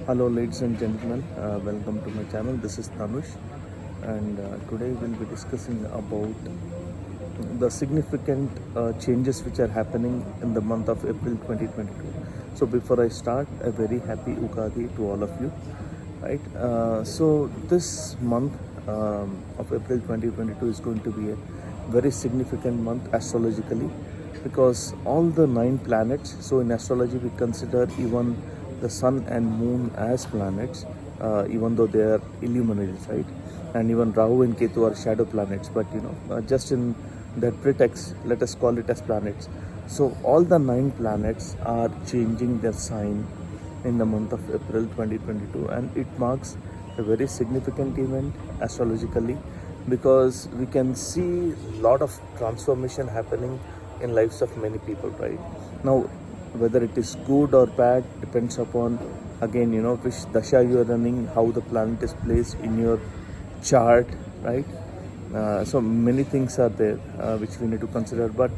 Hello ladies and gentlemen, welcome to my channel. This is Tanush, and today we'll be discussing about the significant changes which are happening in the month of April 2022. So before I start, a very happy Ugadi to all of you. Right. So this month of April 2022 is going to be a very significant month astrologically, because all the 9 planets. So in astrology we consider even the sun and moon as planets, even though they are illuminaries, right? And even Rahu and Ketu are shadow planets, but just in that pretext, let us call it as planets. So all the 9 planets are changing their sign in the month of April 2022, and it marks a very significant event astrologically, because we can see a lot of transformation happening in lives of many people, right? Now, whether it is good or bad depends upon, again, which dasha you are running, how the planet is placed in your chart, right? So many things are there which we need to consider, but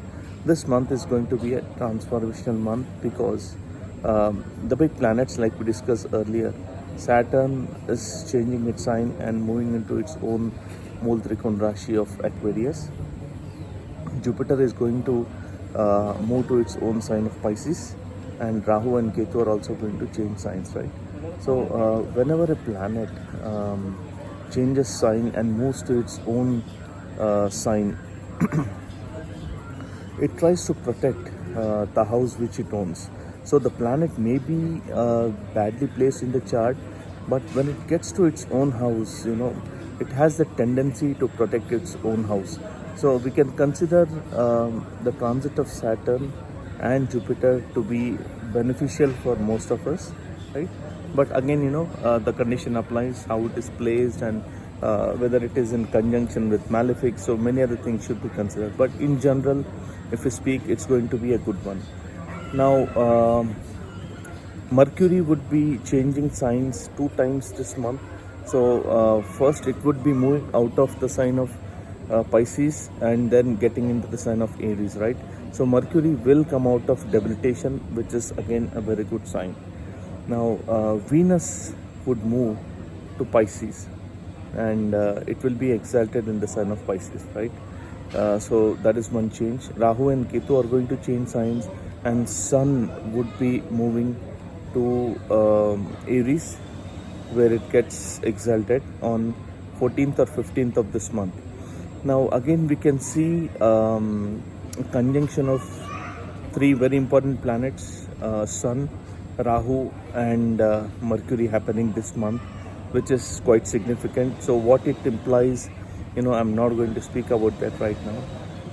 this month is going to be a transformational month, because the big planets, like we discussed earlier, Saturn is changing its sign and moving into its own Mool Trikon Rashi of Aquarius. Jupiter is going to move to its own sign of Pisces, and Rahu and Ketu are also going to change signs, right? So whenever a planet changes sign and moves to its own sign, it tries to protect the house which it owns. So the planet may be badly placed in the chart, but when it gets to its own house, it has the tendency to protect its own house. So we can consider the transit of Saturn and Jupiter to be beneficial for most of us, right? But again, the condition applies, how it is placed, and whether it is in conjunction with malefic. So many other things should be considered. But in general, if we speak, it's going to be a good one. Now, Mercury would be changing signs 2 times this month. So first it would be moving out of the sign of Pisces and then getting into the sign of Aries, right? So Mercury will come out of debilitation, which is again a very good sign. Now Venus would move to Pisces, and it will be exalted in the sign of Pisces, right? So that is one change. Rahu and Ketu are going to change signs, and Sun would be moving to Aries, where it gets exalted on 14th or 15th of this month. Now again we can see conjunction of 3 very important planets, Sun, Rahu and Mercury, happening this month, which is quite significant. So what it implies, I'm not going to speak about that right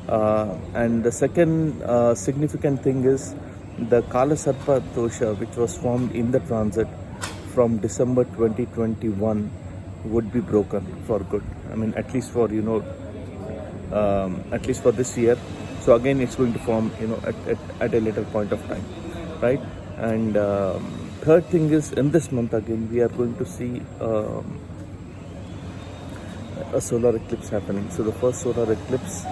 now. And the second significant thing is the Kala Sarpa dosha, which was formed in the transit from December 2021, would be broken for good. I mean, at least for this year. So again, it's going to form at a later point of time, right? And third thing is, in this month again we are going to see a solar eclipse happening. So the first solar eclipse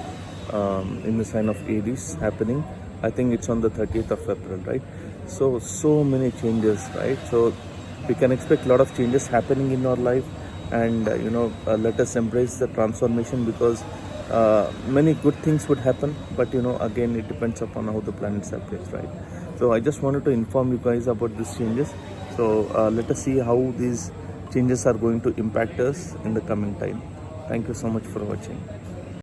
in the sign of Aries happening, I think it's on the 30th of April, right? So many changes, right? So we can expect a lot of changes happening in our life, and let us embrace the transformation, because many good things would happen, but again, it depends upon how the planets are placed, right? So I just wanted to inform you guys about these changes. So let us see how these changes are going to impact us in the coming time. Thank you so much for watching.